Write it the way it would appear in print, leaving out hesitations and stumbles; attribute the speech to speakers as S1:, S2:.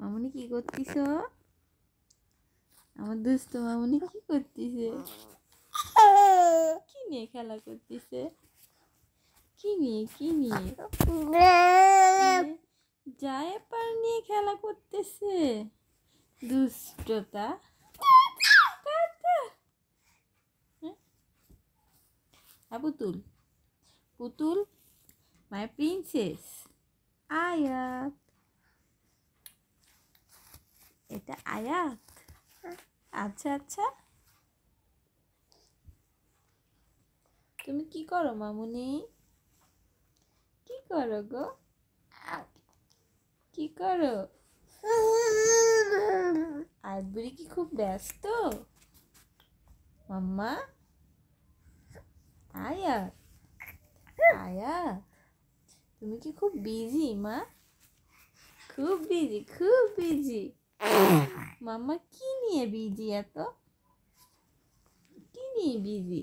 S1: মামুনি কি করতিস? আমার দুষ্ট মামুনি কি করতিছে? কি নিয়ে খেলা করতিছে? কি নিয়ে ডায়াপার নিয়ে খেলা করতেছে? দুষ্টতা। পুতুল পুতুল, মাই প্রিন্সেস আয়াত। এটা আয়াত? আচ্ছা আচ্ছা। তুমি কি করো মামুনি? কি করো গো? কি করো? আয়াত বুড়ি কি খুব ব্যস্ত? মাম্মা আয়াত, আয়াত তুমি কি খুব বিজি মা? খুব বিজি। মাম্মা কি নিয়ে বিজি এত? কি নিয়ে বিজি?